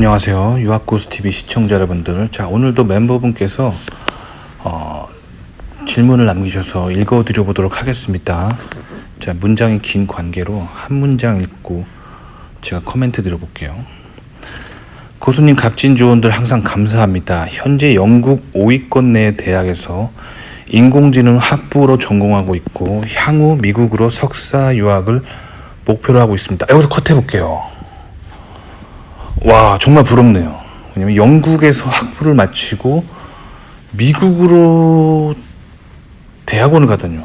안녕하세요. 유학고수TV 시청자 여러분들. 자, 오늘도 멤버분께서 질문을 남기셔서 읽어드려 보도록 하겠습니다. 자, 문장이 긴 관계로 한 문장 읽고 제가 코멘트 드려볼게요. 고수님 값진 조언들 항상 감사합니다. 현재 영국 5위권 내 대학에서 인공지능 학부로 전공하고 있고 향후 미국으로 석사 유학을 목표로 하고 있습니다. 여기서 컷해볼게요. 와, 정말 부럽네요. 왜냐면 영국에서 학부를 마치고 미국으로 대학원을 가다뇨.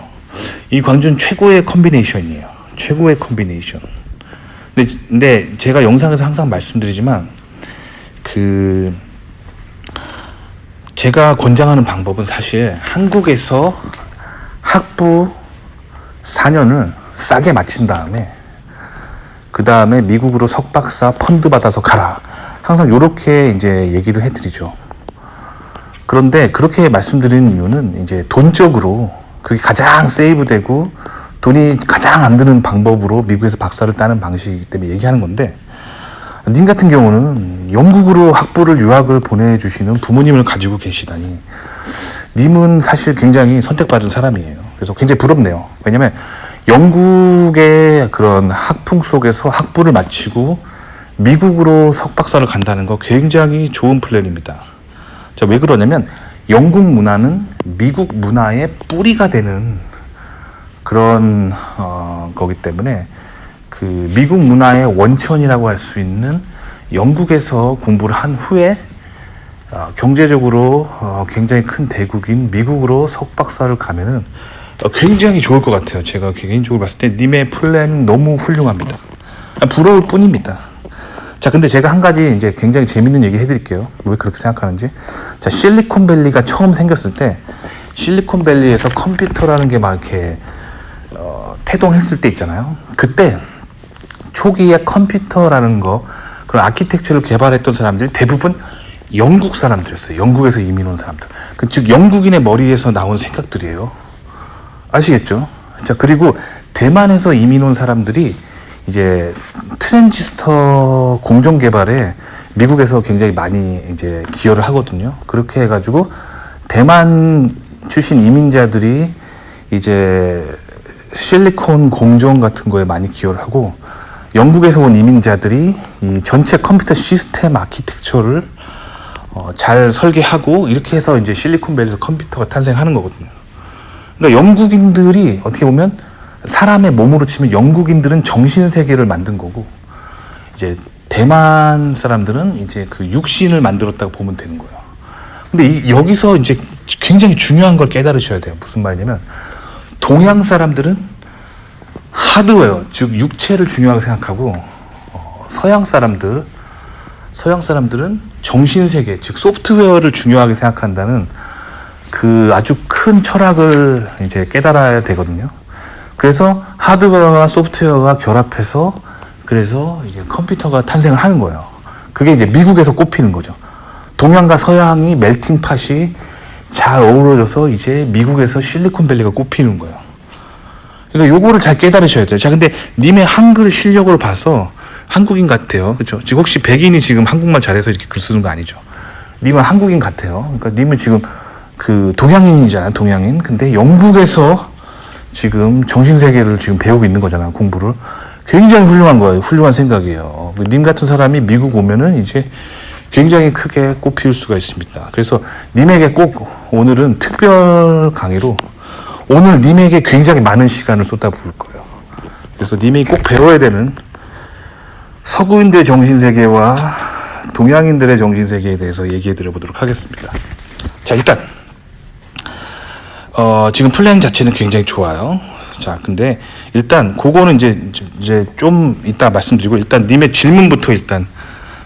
이 완전 최고의 컨비네이션이에요. 최고의 컨비네이션. 근데 제가 영상에서 항상 말씀드리지만 제가 권장하는 방법은 사실 한국에서 학부 4년을 싸게 마친 다음에 그 다음에 미국으로 석박사 펀드 받아서 가라. 항상 이렇게 이제 얘기를 해드리죠. 그런데 그렇게 말씀드리는 이유는 이제 돈적으로 그게 가장 세이브되고 돈이 가장 안 드는 방법으로 미국에서 박사를 따는 방식이기 때문에 얘기하는 건데, 님 같은 경우는 영국으로 학부를 유학을 보내주시는 부모님을 가지고 계시다니, 님은 사실 굉장히 선택받은 사람이에요. 그래서 굉장히 부럽네요. 왜냐면 영국의 그런 학풍 속에서 학부를 마치고 미국으로 석박사를 간다는 거 굉장히 좋은 플랜입니다. 자, 왜 그러냐면 영국 문화는 미국 문화의 뿌리가 되는 그런 거기 때문에 그 미국 문화의 원천이라고 할 수 있는 영국에서 공부를 한 후에 경제적으로 굉장히 큰 대국인 미국으로 석박사를 가면은 굉장히 좋을 것 같아요. 제가 개인적으로 봤을 때 님의 플랜은 너무 훌륭합니다. 부러울 뿐입니다. 자, 근데 제가 한 가지 이제 굉장히 재밌는 얘기 해드릴게요. 왜 그렇게 생각하는지. 자, 실리콘밸리가 처음 생겼을 때 실리콘밸리에서 컴퓨터라는 게 막 이렇게 태동했을 때 있잖아요. 그때 초기에 컴퓨터라는 거, 그런 아키텍처를 개발했던 사람들이 대부분 영국 사람들이었어요. 영국에서 이민 온 사람들. 즉 영국인의 머리에서 나온 생각들이에요. 아시겠죠? 자, 그리고 대만에서 이민 온 사람들이 이제 트랜지스터 공정 개발에 미국에서 굉장히 많이 이제 기여를 하거든요. 그렇게 해가지고 대만 출신 이민자들이 이제 실리콘 공정 같은 거에 많이 기여를 하고, 영국에서 온 이민자들이 이 전체 컴퓨터 시스템 아키텍처를 잘 설계하고, 이렇게 해서 이제 실리콘밸리에서 컴퓨터가 탄생하는 거거든요. 그러니까 영국인들이 어떻게 보면 사람의 몸으로 치면 영국인들은 정신 세계를 만든 거고, 이제 대만 사람들은 이제 그 육신을 만들었다고 보면 되는 거예요. 근데 여기서 이제 굉장히 중요한 걸 깨달으셔야 돼요. 무슨 말이냐면 동양 사람들은 하드웨어, 즉 육체를 중요하게 생각하고, 서양 사람들은 정신 세계, 즉 소프트웨어를 중요하게 생각한다는 그 아주 큰 철학을 이제 깨달아야 되거든요. 그래서 하드웨어와 소프트웨어가 결합해서 그래서 이제 컴퓨터가 탄생을 하는 거예요. 그게 이제 미국에서 꼽히는 거죠. 동양과 서양이 멜팅팟이 잘 어우러져서 이제 미국에서 실리콘밸리가 꼽히는 거예요. 그러니까 요거를 잘 깨달으셔야 돼요. 자, 근데 님의 한글 실력을 봐서 한국인 같아요. 그렇죠? 지금 혹시 백인이 지금 한국말 잘해서 이렇게 글 쓰는 거 아니죠? 님은 한국인 같아요. 그러니까 님은 지금 그 동양인이잖아요. 동양인. 근데 영국에서 지금 정신세계를 지금 배우고 있는 거잖아요. 공부를. 굉장히 훌륭한 거예요. 훌륭한 생각이에요. 님 같은 사람이 미국 오면은 이제 굉장히 크게 꼽힐 수가 있습니다. 그래서 님에게 꼭 오늘은 특별 강의로 오늘 님에게 굉장히 많은 시간을 쏟아부을 거예요. 그래서 님이 꼭 배워야 되는 서구인들의 정신세계와 동양인들의 정신세계에 대해서 얘기해 드려 보도록 하겠습니다. 자, 일단 지금 플랜 자체는 굉장히 좋아요. 자, 근데 일단 그거는 이제 좀 이따 말씀드리고, 일단 님의 질문부터 일단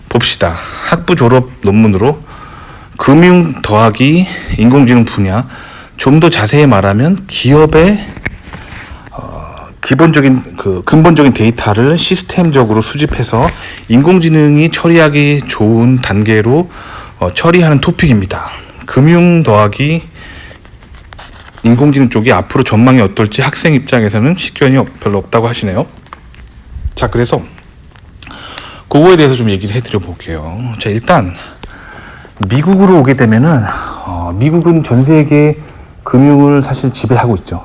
봅시다. 학부 졸업 논문으로 금융 더하기 인공지능 분야, 좀 더 자세히 말하면 기업의 근본적인 데이터를 시스템적으로 수집해서 인공지능이 처리하기 좋은 단계로 처리하는 토픽입니다. 금융 더하기 인공지능 쪽이 앞으로 전망이 어떨지 학생 입장에서는 식견이 별로 없다고 하시네요. 자, 그래서 그거에 대해서 좀 얘기를 해드려 볼게요. 자, 일단 미국으로 오게 되면은 미국은 전 세계 금융을 사실 지배하고 있죠.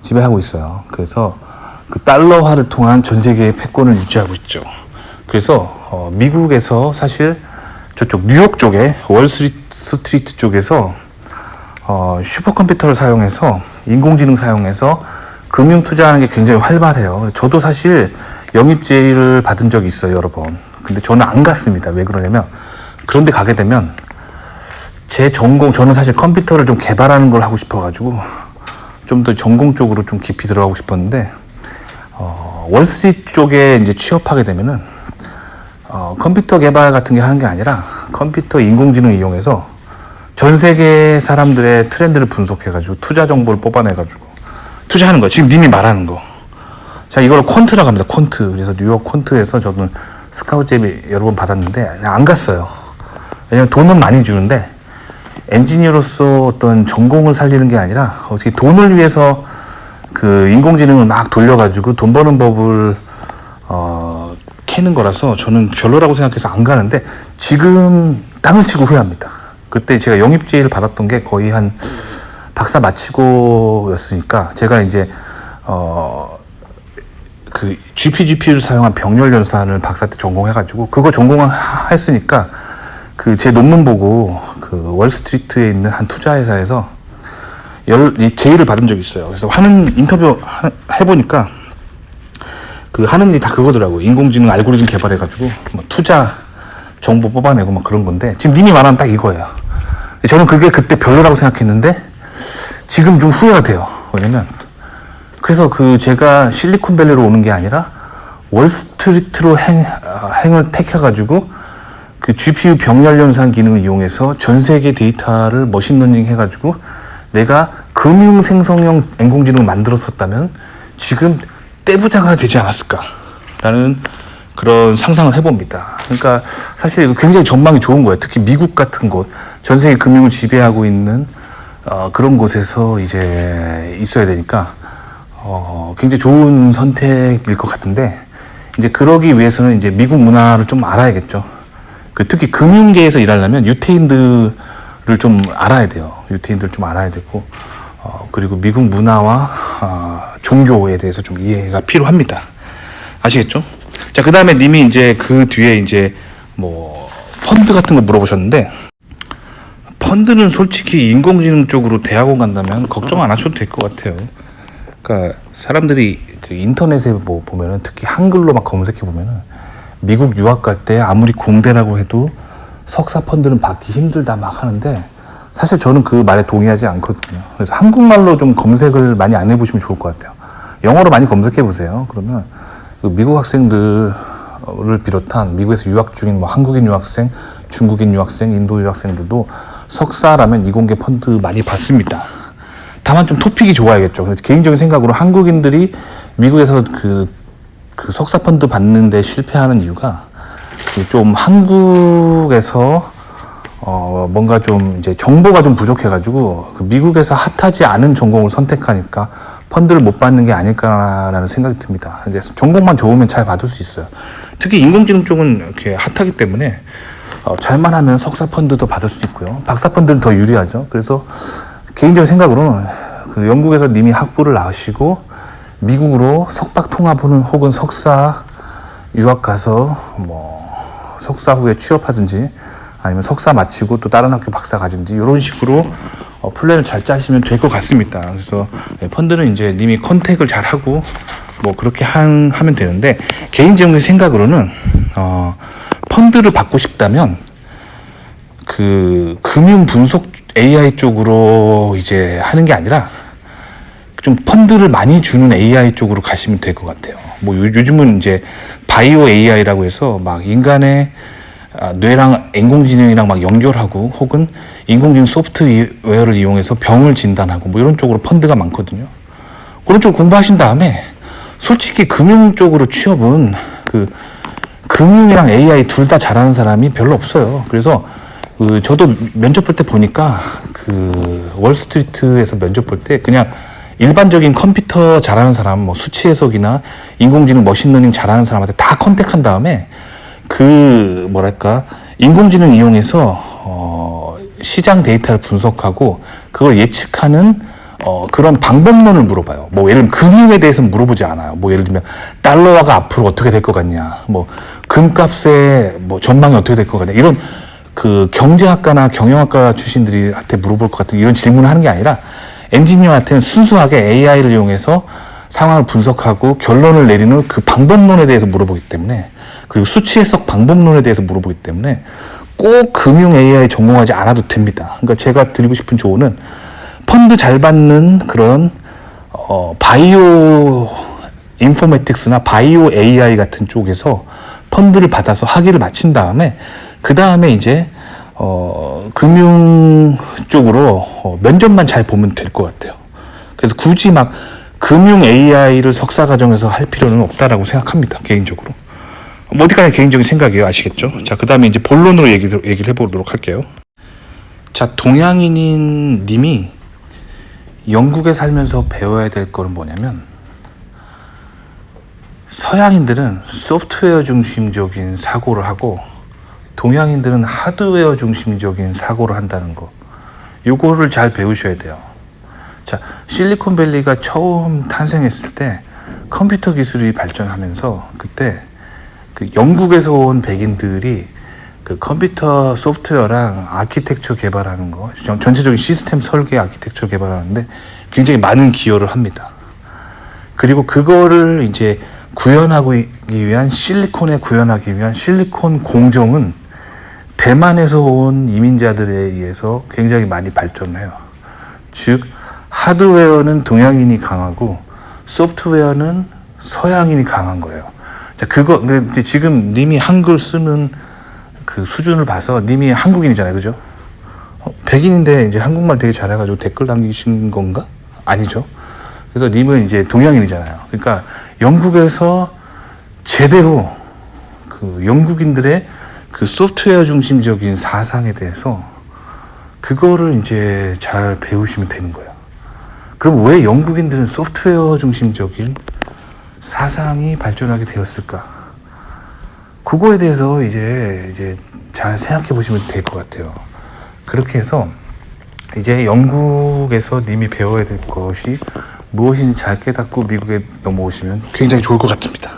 지배하고 있어요. 그래서 그 달러화를 통한 전 세계의 패권을 유지하고 있죠. 그래서 미국에서 사실 저쪽 뉴욕 쪽에 월스트리트 쪽에서 슈퍼컴퓨터를 사용해서 인공지능 사용해서 금융 투자하는 게 굉장히 활발해요. 저도 사실 영입 제의를 받은 적이 있어요, 여러 번. 근데 저는 안 갔습니다. 왜 그러냐면 그런데 가게 되면 제 전공, 저는 사실 컴퓨터를 좀 개발하는 걸 하고 싶어가지고 좀 더 전공 쪽으로 좀 깊이 들어가고 싶었는데 월스트리트 쪽에 이제 취업하게 되면은 컴퓨터 개발 같은 게 하는 게 아니라 컴퓨터 인공지능 이용해서 전 세계 사람들의 트렌드를 분석해가지고 투자 정보를 뽑아내가지고 투자하는 거예요. 지금 님이 말하는 거. 자, 이걸 퀀트라고 합니다. 퀀트. 그래서 뉴욕 퀀트에서 저는 스카우트 제의 여러 번 받았는데 안 갔어요. 왜냐면 돈은 많이 주는데 엔지니어로서 어떤 전공을 살리는 게 아니라 어떻게 돈을 위해서 그 인공지능을 막 돌려가지고 돈 버는 법을 캐는 거라서 저는 별로라고 생각해서 안 가는데 지금 땅을 치고 후회합니다. 그때 제가 영입 제의를 받았던 게 거의 한 박사 마치고였으니까 제가 이제 그 GPGPU를 사용한 병렬 연산을 박사 때 전공해가지고 그거 전공했으니까 그 제 논문 보고 그 월스트리트에 있는 한 투자회사에서 제의를 받은 적이 있어요. 그래서 하는 인터뷰 해보니까 그 하는 일이 다 그거더라고. 인공지능 알고리즘 개발해가지고 뭐 투자 정보 뽑아내고 막 그런 건데 지금 님이 말하는 딱 이거예요. 저는 그게 그때 별로라고 생각했는데 지금 좀 후회가 돼요. 왜냐면 그래서 그 제가 실리콘밸리로 오는 게 아니라 월스트리트로 행을 택해가지고 그 GPU 병렬 연산 기능을 이용해서 전 세계 데이터를 머신러닝 해가지고 내가 금융 생성형 인공지능을 만들었었다면 지금 떼부자가 되지 않았을까라는 그런 상상을 해봅니다. 그러니까 사실 굉장히 전망이 좋은 거예요. 특히 미국 같은 곳, 전 세계 금융을 지배하고 있는 그런 곳에서 이제 있어야 되니까 굉장히 좋은 선택일 것 같은데 이제 그러기 위해서는 이제 미국 문화를 좀 알아야겠죠. 특히 금융계에서 일하려면 유태인들을 좀 알아야 돼요. 유태인들 좀 알아야 되고 그리고 미국 문화와 종교에 대해서 좀 이해가 필요합니다. 아시겠죠? 자, 그 다음에 님이 이제 그 뒤에 이제 뭐 펀드 같은 거 물어보셨는데 펀드는 솔직히 인공지능 쪽으로 대학원 간다면 걱정 안 하셔도 될 것 같아요. 그러니까 사람들이 그 인터넷에 뭐 보면은 특히 한글로 막 검색해 보면은 미국 유학 갈 때 아무리 공대라고 해도 석사 펀드는 받기 힘들다 막 하는데 사실 저는 그 말에 동의하지 않거든요. 그래서 한국말로 좀 검색을 많이 안 해보시면 좋을 것 같아요. 영어로 많이 검색해 보세요. 그러면 그 미국 학생들을 비롯한 미국에서 유학 중인 뭐 한국인 유학생, 중국인 유학생, 인도 유학생들도 석사라면 이공계 펀드 많이 받습니다. 다만 좀 토픽이 좋아야겠죠. 개인적인 생각으로 한국인들이 미국에서 그 석사 펀드 받는데 실패하는 이유가 좀 한국에서 뭔가 좀 이제 정보가 좀 부족해가지고 그 미국에서 핫하지 않은 전공을 선택하니까 펀드를 못 받는 게 아닐까라는 생각이 듭니다. 근데 전공만 좋으면 잘 받을 수 있어요. 특히 인공지능 쪽은 이렇게 핫하기 때문에 잘만 하면 석사 펀드도 받을 수 있고요. 박사 펀드는 더 유리하죠. 그래서 개인적인 생각으로는 그 영국에서 님이 학부를 나으시고 미국으로 석박 통합하는 혹은 석사 유학 가서 뭐 석사 후에 취업하든지 아니면 석사 마치고 또 다른 학교 박사 가든지 이런 식으로 플랜을 잘 짜시면 될 것 같습니다. 그래서 펀드는 이제 님이 컨택을 잘 하고 뭐 그렇게 하면 되는데 개인적인 생각으로는 펀드를 받고 싶다면 그 금융 분석 AI 쪽으로 이제 하는 게 아니라 좀 펀드를 많이 주는 AI 쪽으로 가시면 될 것 같아요. 뭐 요즘은 이제 바이오 AI라고 해서 막 인간의 뇌랑 인공지능이랑 막 연결하고 혹은 인공지능 소프트웨어를 이용해서 병을 진단하고 뭐 이런 쪽으로 펀드가 많거든요. 그런 쪽 공부하신 다음에 솔직히 금융 쪽으로 취업은 그 금융이랑 AI 둘 다 잘하는 사람이 별로 없어요. 그래서 저도 면접 볼 때 보니까 그 월스트리트에서 면접 볼 때 그냥 일반적인 컴퓨터 잘하는 사람, 뭐 수치 해석이나 인공지능 머신러닝 잘하는 사람한테 다 컨택한 다음에 뭐랄까, 인공지능 이용해서 시장 데이터를 분석하고 그걸 예측하는 그런 방법론을 물어봐요. 뭐 예를 들면 금융에 대해서는 물어보지 않아요. 뭐 예를 들면 달러화가 앞으로 어떻게 될 것 같냐, 뭐 금값의 뭐 전망이 어떻게 될 것 같냐, 이런 그 경제학과나 경영학과 출신들한테 물어볼 것 같은 이런 질문을 하는 게 아니라 엔지니어한테는 순수하게 AI를 이용해서 상황을 분석하고 결론을 내리는 그 방법론에 대해서 물어보기 때문에, 그리고 수치 해석 방법론에 대해서 물어보기 때문에 꼭 금융 AI 전공하지 않아도 됩니다. 그러니까 제가 드리고 싶은 조언은 펀드 잘 받는 그런 바이오 인포메틱스나 바이오 AI 같은 쪽에서 펀드를 받아서 학위를 마친 다음에 그 다음에 이제 금융 쪽으로 면접만 잘 보면 될 것 같아요. 그래서 굳이 막 금융 AI를 석사 과정에서 할 필요는 없다라고 생각합니다. 개인적으로. 뭐 어디까지 개인적인 생각이에요. 아시겠죠? 자, 그 다음에 이제 본론으로 얘기를 해보도록 할게요. 자, 동양인인 님이 영국에 살면서 배워야 될 거는 뭐냐면, 서양인들은 소프트웨어 중심적인 사고를 하고 동양인들은 하드웨어 중심적인 사고를 한다는 거, 요거를 잘 배우셔야 돼요. 자, 실리콘밸리가 처음 탄생했을 때 컴퓨터 기술이 발전하면서 그때 그 영국에서 온 백인들이 그 컴퓨터 소프트웨어랑 아키텍처 개발하는 거, 전체적인 시스템 설계 아키텍처 개발하는데 굉장히 많은 기여를 합니다. 그리고 그거를 이제 구현하기 위한, 실리콘에 구현하기 위한 실리콘 공정은 대만에서 온 이민자들에 의해서 굉장히 많이 발전해요. 즉, 하드웨어는 동양인이 강하고 소프트웨어는 서양인이 강한 거예요. 자, 근데 지금 님이 한글 쓰는 그 수준을 봐서 님이 한국인이잖아요, 그죠? 백인인데 이제 한국말 되게 잘해가지고 댓글 남기신 건가? 아니죠. 그래서 님은 이제 동양인이잖아요. 그러니까 영국에서 제대로 그 영국인들의 그 소프트웨어 중심적인 사상에 대해서 그거를 이제 잘 배우시면 되는 거예요. 그럼 왜 영국인들은 소프트웨어 중심적인 사상이 발전하게 되었을까? 그거에 대해서 이제 잘 생각해 보시면 될 것 같아요. 그렇게 해서 이제 영국에서 님이 배워야 될 것이 무엇인지 잘 깨닫고 미국에 넘어오시면 굉장히 좋을 것 같습니다.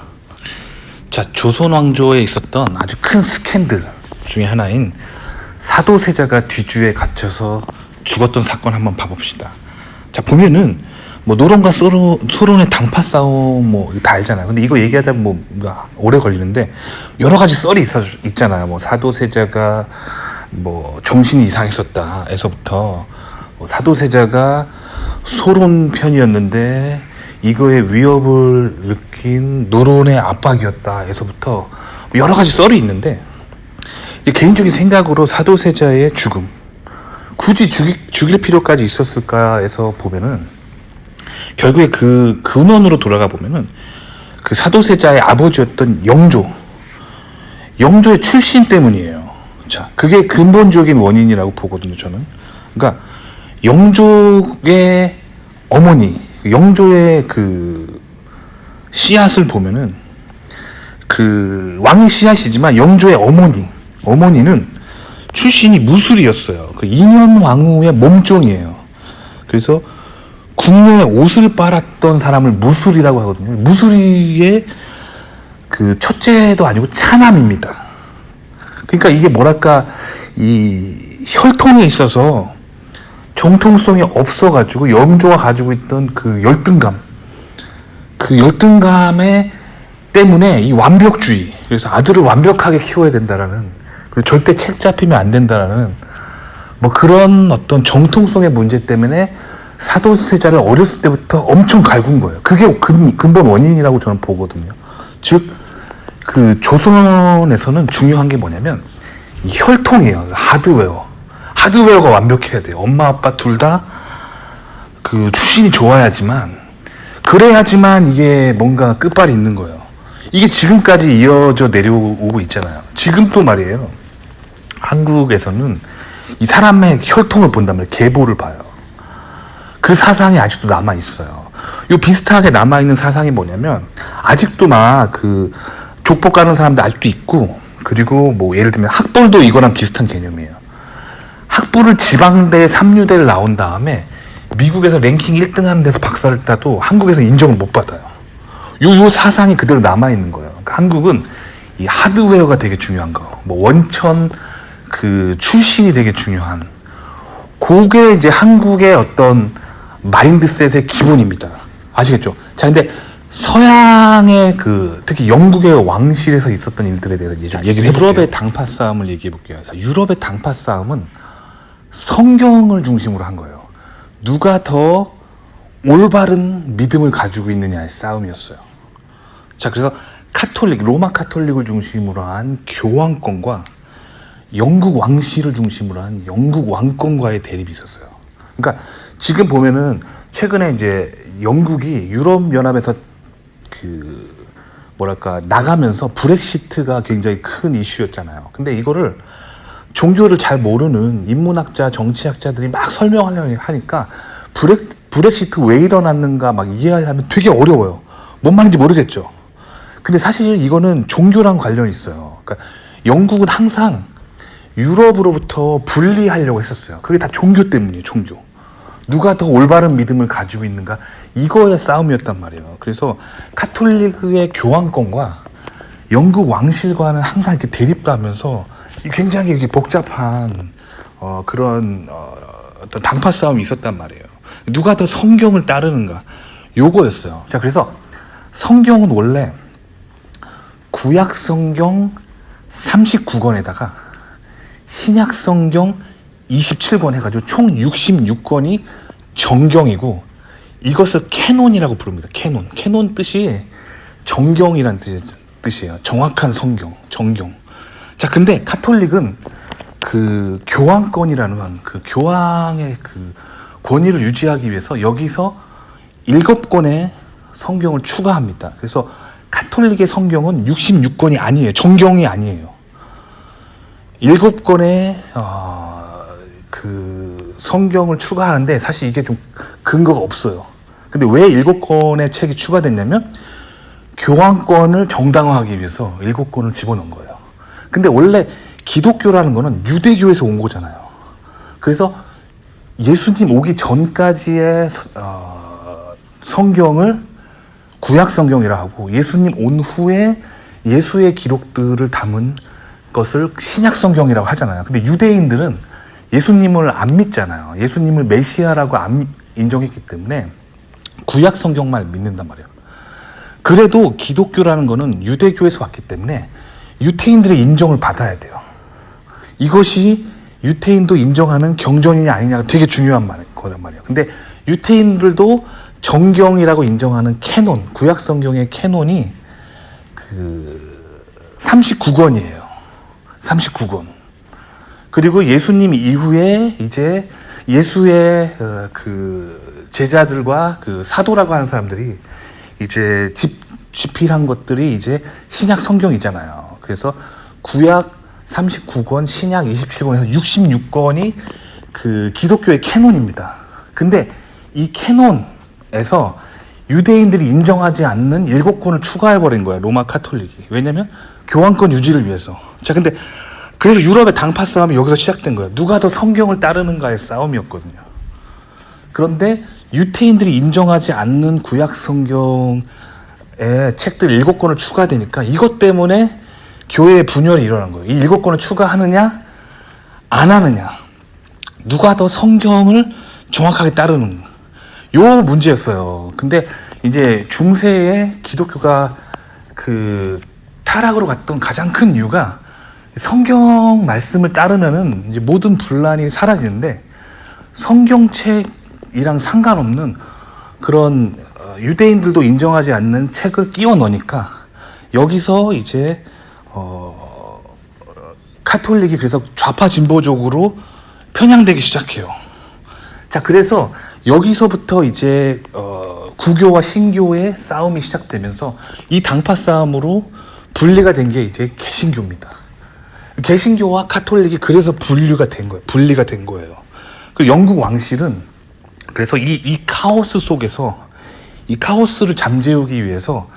자, 조선 왕조에 있었던 아주 큰 스캔들 중에 하나인 사도세자가 뒤주에 갇혀서 죽었던 사건 한번 봐봅시다. 자, 보면은 뭐 노론과 소론의 당파 싸움 뭐 다 알잖아요. 근데 이거 얘기하다 뭐 오래 걸리는데 여러 가지 썰이 있잖아요. 뭐 사도세자가 뭐 정신이 이상했었다에서부터 뭐 사도세자가 소론 편이었는데 이거에 위협을 느낀 노론의 압박이었다에서부터 여러 가지 썰이 있는데, 개인적인 생각으로 사도세자의 죽음, 굳이 죽일 필요까지 있었을까에서 보면은 결국에 그 근원으로 돌아가 보면은 그 사도세자의 아버지였던 영조의 출신 때문이에요. 자, 그게 근본적인 원인이라고 보거든요, 저는. 그러니까 영조의 어머니, 영조의 그 씨앗을 보면은 그 왕의 씨앗이지만 영조의 어머니는 출신이 무술이었어요. 그 인현 왕후의 몸종이에요. 그래서 국내에 옷을 빨았던 사람을 무술이라고 하거든요. 무술이의 그 첫째도 아니고 차남입니다. 그러니까 이게 뭐랄까, 이 혈통에 있어서 정통성이 없어가지고 영조가 가지고 있던 그 열등감에 때문에 이 완벽주의, 그래서 아들을 완벽하게 키워야 된다라는, 그리고 절대 책 잡히면 안 된다라는 뭐 그런 어떤 정통성의 문제 때문에 사도세자를 어렸을 때부터 엄청 갈군 거예요. 그게 근본 원인이라고 저는 보거든요. 즉, 그 조선에서는 중요한 게 뭐냐면 이 혈통이에요. 하드웨어가 완벽해야 돼요. 엄마 아빠 둘 다 그 출신이 좋아야지만, 그래야지만 이게 뭔가 끝발이 있는 거예요. 이게 지금까지 이어져 내려오고 있잖아요. 지금도 말이에요. 한국에서는 이 사람의 혈통을 본다면 계보를 봐요. 그 사상이 아직도 남아 있어요. 요 비슷하게 남아 있는 사상이 뭐냐면, 아직도 막 그 족보 까는 사람들 아직도 있고, 그리고 뭐 예를 들면 학벌도 이거랑 비슷한 개념이에요. 학부를 지방대 3류대를 나온 다음에 미국에서 랭킹 1등 하는 데서 박사를 따도 한국에서 인정을 못 받아요. 요 사상이 그대로 남아있는 거예요. 그러니까 한국은 이 하드웨어가 되게 중요한 거, 뭐 원천 그 출신이 되게 중요한, 그게 이제 한국의 어떤 마인드셋의 기본입니다. 아시겠죠? 자, 근데 서양의 그 특히 영국의 왕실에서 있었던 일들에 대해서 좀 얘기를 해볼게요. 유럽의 당파 싸움을 얘기해 볼게요. 자, 유럽의 당파 싸움은 성경을 중심으로 한 거예요. 누가 더 올바른 믿음을 가지고 있느냐의 싸움이었어요. 자, 그래서 카톨릭, 로마 카톨릭을 중심으로 한 교황권과 영국 왕실을 중심으로 한 영국 왕권과의 대립이 있었어요. 그러니까 지금 보면은 최근에 이제 영국이 유럽 연합에서 그 뭐랄까 나가면서 브렉시트가 굉장히 큰 이슈였잖아요. 근데 이거를 종교를 잘 모르는 인문학자, 정치학자들이 막 설명하려고 하니까 브렉시트 왜 일어났는가 막 이해하려면 되게 어려워요. 뭔 말인지 모르겠죠. 근데 사실 이거는 종교랑 관련이 있어요. 그러니까 영국은 항상 유럽으로부터 분리하려고 했었어요. 그게 다 종교 때문이에요, 종교. 누가 더 올바른 믿음을 가지고 있는가, 이거의 싸움이었단 말이에요. 그래서 카톨릭의 교황권과 영국 왕실과는 항상 이렇게 대립하면서 굉장히 이렇게 복잡한 그런 어떤 당파 싸움이 있었단 말이에요. 누가 더 성경을 따르는가, 요거였어요. 자, 그래서 성경은 원래 구약 성경 39권에다가 신약 성경 27권 해가지고 총 66권이 정경이고, 이것을 캐논이라고 부릅니다. 캐논 뜻이 정경이라는 뜻이에요. 정확한 성경, 정경. 자, 근데 카톨릭은 그 교황권이라는 그 교황의 그 권위를 유지하기 위해서 여기서 7권의 성경을 추가합니다. 그래서 카톨릭의 성경은 66권이 아니에요. 정경이 아니에요. 7권의 그 성경을 추가하는데 사실 이게 좀 근거가 없어요. 근데 왜 7권의 책이 추가됐냐면 교황권을 정당화하기 위해서 7권을 집어넣은 거예요. 근데 원래 기독교라는 거는 유대교에서 온 거잖아요. 그래서 예수님 오기 전까지의 성경을 구약 성경이라 하고, 예수님 온 후에 예수의 기록들을 담은 것을 신약 성경이라고 하잖아요. 근데 유대인들은 예수님을 안 믿잖아요. 예수님을 메시아라고 안 인정했기 때문에 구약 성경만 믿는단 말이에요. 그래도 기독교라는 거는 유대교에서 왔기 때문에 유태인들의 인정을 받아야 돼요. 이것이 유태인도 인정하는 경전이냐 아니냐가 되게 중요한 거란 말이에요. 근데 유태인들도 정경이라고 인정하는 캐논, 구약 성경의 캐논이 그 39권이에요. 39권. 그리고 예수님 이후에 이제 예수의 그 제자들과 그 사도라고 하는 사람들이 이제 집필한 것들이 이제 신약 성경이잖아요. 그래서 구약 39권, 신약 27권에서 66권이 그 기독교의 캐논입니다. 근데 이 캐논에서 유대인들이 인정하지 않는 7권을 추가해버린 거야, 로마 카톨릭이. 왜냐면 교황권 유지를 위해서. 자, 근데 그래서 유럽의 당파 싸움이 여기서 시작된 거야. 누가 더 성경을 따르는가의 싸움이었거든요. 그런데 유태인들이 인정하지 않는 구약 성경의 책들 7권을 추가되니까 이것 때문에 교회의 분열이 일어난 거예요. 이 7권을 추가하느냐 안 하느냐, 누가 더 성경을 정확하게 따르는, 요 문제였어요. 근데 이제 중세에 기독교가 그 타락으로 갔던 가장 큰 이유가 성경 말씀을 따르면은 이제 모든 분란이 사라지는데, 성경책이랑 상관없는 그런 유대인들도 인정하지 않는 책을 끼워 넣으니까 여기서 이제 카톨릭이 그래서 좌파 진보적으로 편향되기 시작해요. 자, 그래서 여기서부터 이제 구교와 신교의 싸움이 시작되면서 이 당파 싸움으로 분리가 된 게 이제 개신교입니다. 개신교와 카톨릭이 그래서 분리가 된 거예요. 그 영국 왕실은 그래서 이 카오스 속에서 이 카오스를 잠재우기 위해서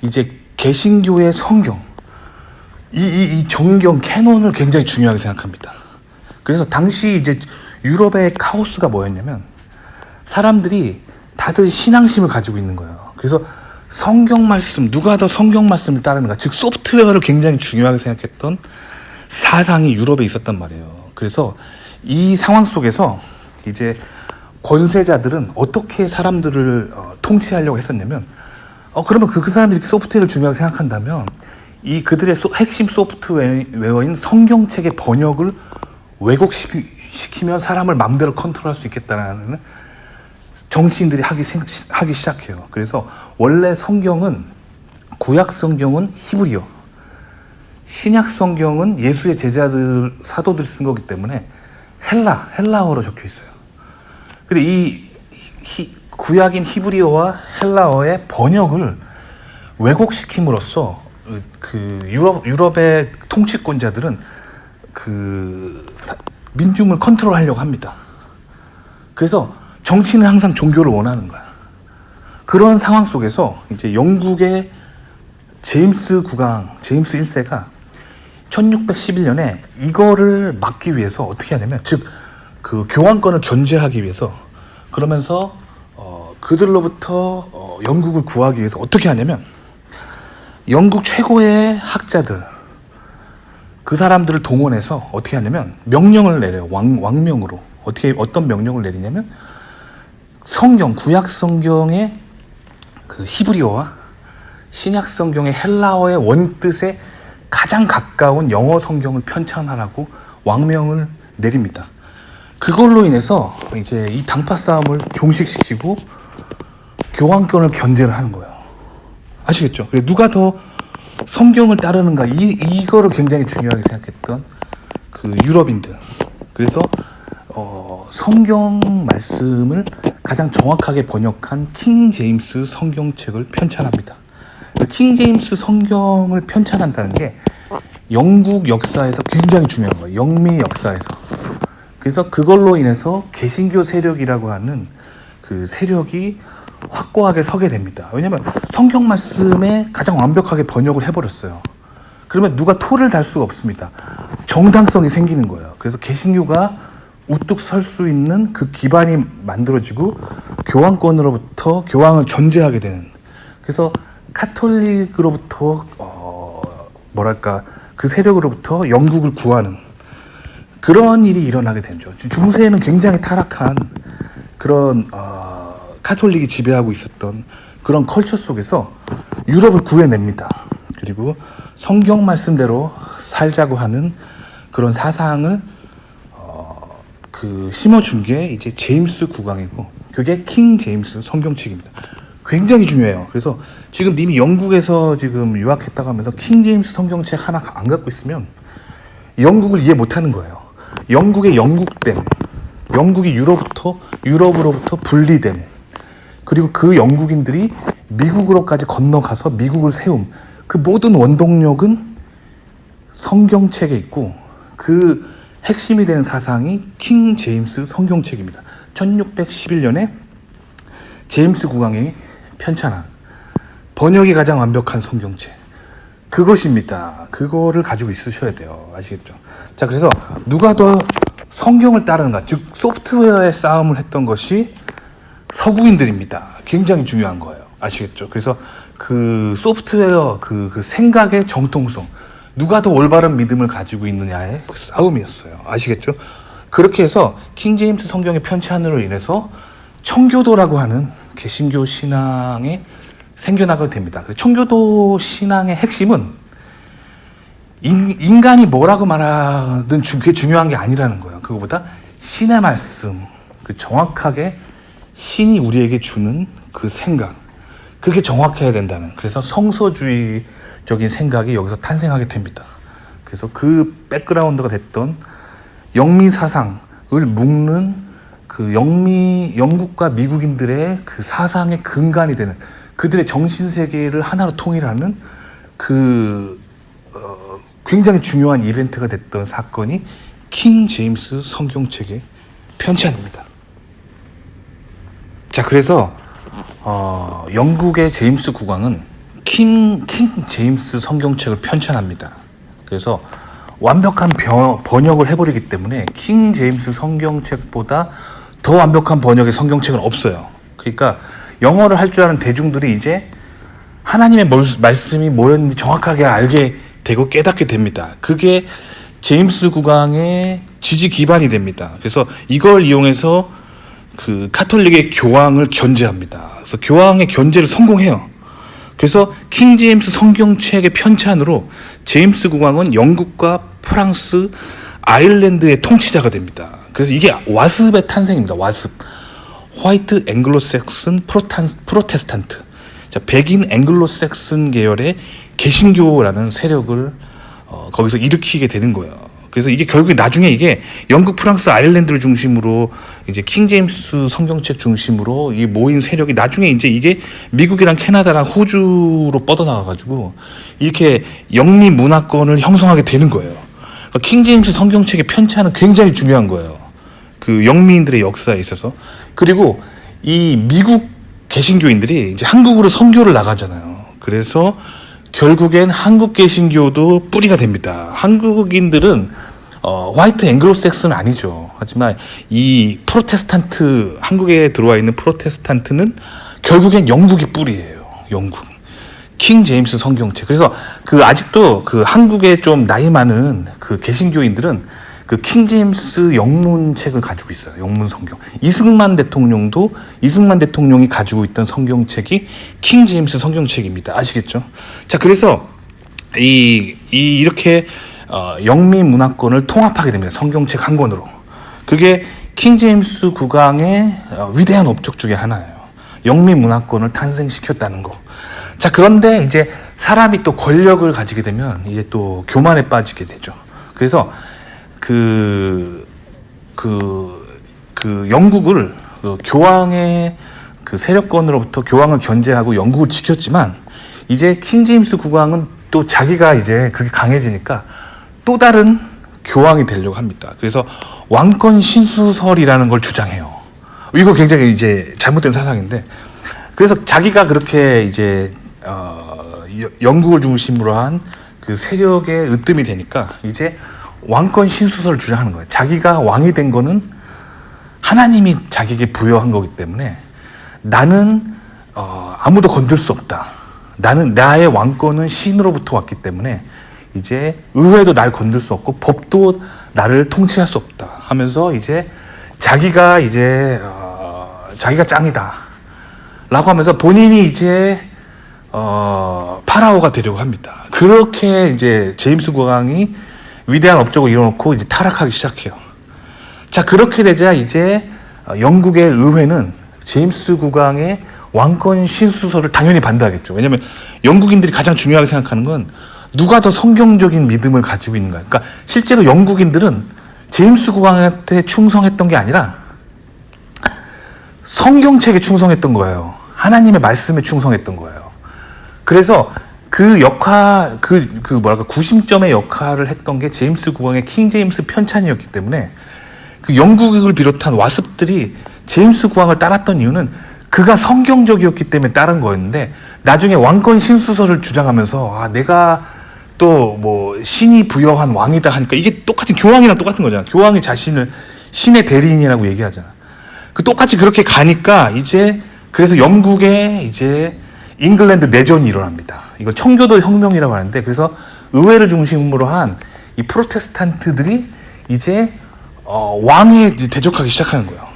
이제 개신교의 성경, 이 정경 캐논을 굉장히 중요하게 생각합니다. 그래서 당시 이제 유럽의 카오스가 뭐였냐면 사람들이 다들 신앙심을 가지고 있는 거예요. 그래서 성경 말씀, 누가 더 성경 말씀을 따르는가, 즉 소프트웨어를 굉장히 중요하게 생각했던 사상이 유럽에 있었단 말이에요. 그래서 이 상황 속에서 이제 권세자들은 어떻게 사람들을 통치하려고 했었냐면, 그러면 그 사람들이 이렇게 소프트웨어를 중요하게 생각한다면 이 그들의 핵심 소프트웨어인 성경책의 번역을 왜곡시키면 사람을 마음대로 컨트롤할 수 있겠다라는 정치인들이 하기 시작해요. 그래서 원래 성경은, 구약 성경은 히브리어, 신약 성경은 예수의 제자들, 사도들이 쓴 거기 때문에 헬라어로 적혀 있어요. 근데 이 구약인 히브리어와 헬라어의 번역을 왜곡시킴으로써 그 유럽의 통치권자들은 민중을 컨트롤하려고 합니다. 그래서 정치는 항상 종교를 원하는 거야. 그런 상황 속에서 이제 영국의 제임스 1세가 1611년에 이거를 막기 위해서 어떻게 하냐면, 즉 그 교황권을 견제하기 위해서, 그러면서 그들로부터 영국을 구하기 위해서 어떻게 하냐면, 영국 최고의 학자들, 그 사람들을 동원해서 어떻게 하냐면 명령을 내려요. 왕명으로. 어떤 명령을 내리냐면, 성경, 구약 성경의 그 히브리어와 신약 성경의 헬라어의 원뜻에 가장 가까운 영어 성경을 편찬하라고 왕명을 내립니다. 그걸로 인해서 이제 이 당파 싸움을 종식시키고 교황권을 견제를 하는 거예요. 아시겠죠? 누가 더 성경을 따르는가, 이거를 굉장히 중요하게 생각했던 그 유럽인들. 그래서 성경 말씀을 가장 정확하게 번역한 킹 제임스 성경책을 편찬합니다. 킹 제임스 성경을 편찬한다는 게 영국 역사에서 굉장히 중요한 거예요. 영미 역사에서. 그래서 그걸로 인해서 개신교 세력이라고 하는 그 세력이 확고하게 서게 됩니다. 왜냐하면 성경 말씀에 가장 완벽하게 번역을 해버렸어요. 그러면 누가 토를 달 수가 없습니다. 정당성이 생기는 거예요. 그래서 개신교가 우뚝 설 수 있는 그 기반이 만들어지고 교황권으로부터 교황을 견제하게 되는, 그래서 카톨릭으로부터 그 세력으로부터 영국을 구하는 그런 일이 일어나게 되죠. 중세에는 굉장히 타락한 그런 카톨릭이 지배하고 있었던 그런 컬처 속에서 유럽을 구해냅니다. 그리고 성경 말씀대로 살자고 하는 그런 사상을 심어준 게 이제 제임스 국왕이고, 그게 킹 제임스 성경책입니다. 굉장히 중요해요. 그래서 지금 님이 영국에서 지금 유학했다고 하면서 킹 제임스 성경책 하나 안 갖고 있으면 영국을 이해 못하는 거예요. 영국의 영국됨, 영국이 유럽으로부터 분리됨, 그리고 그 영국인들이 미국으로까지 건너가서 미국을 세움, 그 모든 원동력은 성경책에 있고, 그 핵심이 되는 사상이 킹 제임스 성경책입니다. 1611년에 제임스 국왕이 편찬한 번역이 가장 완벽한 성경책, 그것입니다. 그거를 가지고 있으셔야 돼요. 아시겠죠? 자, 그래서 누가 더 성경을 따르는가, 즉 소프트웨어의 싸움을 했던 것이 서구인들입니다. 굉장히 중요한 거예요. 아시겠죠? 그래서 그 소프트웨어, 그 생각의 정통성, 누가 더 올바른 믿음을 가지고 있느냐의 싸움이었어요. 아시겠죠? 그렇게 해서 킹 제임스 성경의 편찬으로 인해서 청교도라고 하는 개신교 신앙이 생겨나게 됩니다. 청교도 신앙의 핵심은 인간이 뭐라고 말하든 그게 중요한 게 아니라는 거예요. 그거보다 신의 말씀, 그 정확하게 신이 우리에게 주는 그 생각, 그게 정확해야 된다는, 그래서 성서주의적인 생각이 여기서 탄생하게 됩니다. 그래서 그 백그라운드가 됐던 영미 사상을 묶는 그 영국과 미국인들의 그 사상의 근간이 되는, 그들의 정신세계를 하나로 통일하는 굉장히 중요한 이벤트가 됐던 사건이 킹 제임스 성경책의 편찬입니다. 자, 그래서 영국의 제임스 국왕은 킹 제임스 성경책을 편찬합니다. 그래서 완벽한 번역을 해버리기 때문에 킹 제임스 성경책보다 더 완벽한 번역의 성경책은 없어요. 그러니까 영어를 할 줄 아는 대중들이 이제 하나님의 말씀이 뭐였는지 정확하게 알게 되고 깨닫게 됩니다. 그게 제임스 국왕의 지지 기반이 됩니다. 그래서 이걸 이용해서 그 카톨릭의 교황을 견제합니다. 그래서 교황의 견제를 성공해요. 그래서 킹 제임스 성경책의 편찬으로 제임스 국왕은 영국과 프랑스, 아일랜드의 통치자가 됩니다. 그래서 이게 와습의 탄생입니다. 와습. 화이트 앵글로색슨 프로테스탄트. 자, 백인 앵글로색슨 계열의 개신교라는 세력을 거기서 일으키게 되는 거예요. 그래서 이게 결국에 나중에 이게 영국, 프랑스, 아일랜드를 중심으로 이제 킹 제임스 성경책 중심으로 이 모인 세력이 나중에 이제 이게 미국이랑 캐나다랑 호주로 뻗어나가가지고 이렇게 영미 문화권을 형성하게 되는 거예요. 그러니까 킹 제임스 성경책의 편찬은 굉장히 중요한 거예요. 그 영미인들의 역사에 있어서. 그리고 이 미국 개신교인들이 이제 한국으로 선교를 나가잖아요. 그래서 결국엔 한국 개신교도 뿌리가 됩니다. 한국인들은 화이트 앵글로색스는 아니죠. 하지만 이 프로테스탄트, 한국에 들어와 있는 프로테스탄트는 결국엔 영국이 뿌리예요. 영국. 킹 제임스 성경책. 그래서 그 아직도 그 한국에 좀 나이 많은 그 개신교인들은 그 킹 제임스 영문책을 가지고 있어요. 영문 성경. 이승만 대통령이 가지고 있던 성경책이 킹 제임스 성경책입니다. 아시겠죠? 자, 그래서 이렇게 영미 문화권을 통합하게 됩니다. 성경책 한 권으로. 그게 킹 제임스 국왕의 위대한 업적 중에 하나예요. 영미 문화권을 탄생시켰다는 거. 자, 그런데 이제 사람이 또 권력을 가지게 되면 이제 또 교만에 빠지게 되죠. 그래서 영국을 교황의 그 세력권으로부터 교황을 견제하고 영국을 지켰지만 이제 킹 제임스 국왕은 또 자기가 이제 그렇게 강해지니까 또 다른 교황이 되려고 합니다. 그래서 왕권 신수설이라는 걸 주장해요. 이거 굉장히 이제 잘못된 사상인데, 그래서 자기가 그렇게 이제 영국을 중심으로 한 그 세력에 으뜸이 되니까 이제 왕권 신수설을 주장하는 거예요. 자기가 왕이 된 거는 하나님이 자기에게 부여한 거기 때문에 나는 아무도 건들 수 없다. 나의 왕권은 신으로부터 왔기 때문에 이제 의회도 날 건들 수 없고 법도 나를 통치할 수 없다 하면서 이제 자기가 짱이다 라고 하면서 본인이 이제 파라오가 되려고 합니다. 그렇게 이제 제임스 국왕이 위대한 업적을 이뤄놓고 이제 타락하기 시작해요. 자, 그렇게 되자 이제 영국의 의회는 제임스 국왕의 왕권 신수설을 당연히 반대하겠죠. 왜냐하면 영국인들이 가장 중요하게 생각하는 건 누가 더 성경적인 믿음을 가지고 있는가. 그러니까 실제로 영국인들은 제임스 국왕한테 충성했던 게 아니라 성경책에 충성했던 거예요. 하나님의 말씀에 충성했던 거예요. 그래서 그 구심점의 역할을 했던 게 제임스 국왕의 킹 제임스 편찬이었기 때문에 그 영국을 비롯한 와습들이 제임스 국왕을 따랐던 이유는 그가 성경적이었기 때문에 따른 거였는데, 나중에 왕권 신수설을 주장하면서 내가 또 뭐 신이 부여한 왕이다 하니까 이게 똑같은 교황이랑 똑같은 거잖아. 교황이 자신을 신의 대리인이라고 얘기하잖아. 그 똑같이 그렇게 가니까 이제 그래서 영국에 이제 잉글랜드 내전이 일어납니다. 이걸 청교도 혁명이라고 하는데, 그래서 의회를 중심으로 한 이 프로테스탄트들이 이제 왕에 대적하기 시작하는 거예요.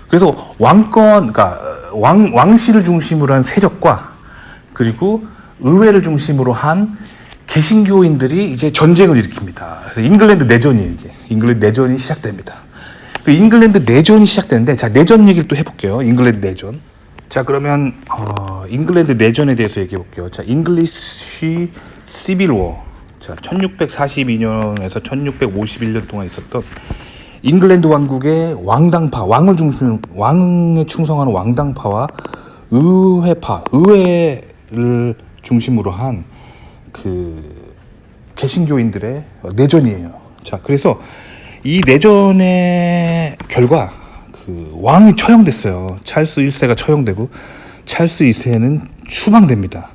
그래서 그러니까 왕실을 중심으로 한 세력과 그리고 의회를 중심으로 한 개신교인들이 이제 전쟁을 일으킵니다. 그래서 잉글랜드 내전이에요. 이게 잉글랜드 내전이 시작됩니다. 그 잉글랜드 내전이 시작되는데, 자, 내전 얘기를 또 해볼게요. 잉글랜드 내전. 자, 그러면 잉글랜드 내전에 대해서 얘기해 볼게요. 자, 잉글리시 시빌 워. 자, 1642년에서 1651년 동안 있었던 잉글랜드 왕국의 왕당파, 왕에 충성하는 왕당파와 의회를 중심으로 한 그 개신교인들의 내전이에요. 자, 그래서 이 내전의 결과 그 왕이 처형됐어요. 찰스 1세가 처형되고 찰스 2세는 추방됩니다.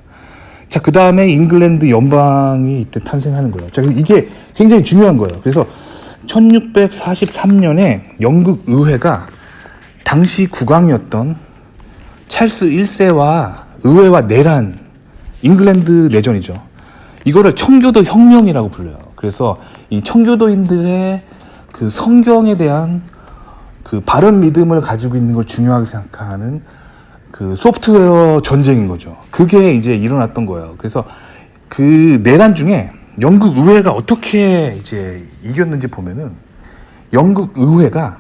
자, 그 다음에 잉글랜드 연방이 이때 탄생하는 거예요. 자, 이게 굉장히 중요한 거예요. 그래서 1643년에 영국 의회가 당시 국왕이었던 찰스 1세와 의회와 내란, 잉글랜드 내전이죠. 이거를 청교도 혁명이라고 불러요. 그래서 이 청교도인들의 그 성경에 대한 그 바른 믿음을 가지고 있는 걸 중요하게 생각하는 그 소프트웨어 전쟁인 거죠. 그게 이제 일어났던 거예요. 그래서 그 내란 중에 영국 의회가 어떻게 이제 이겼는지 보면은 영국 의회가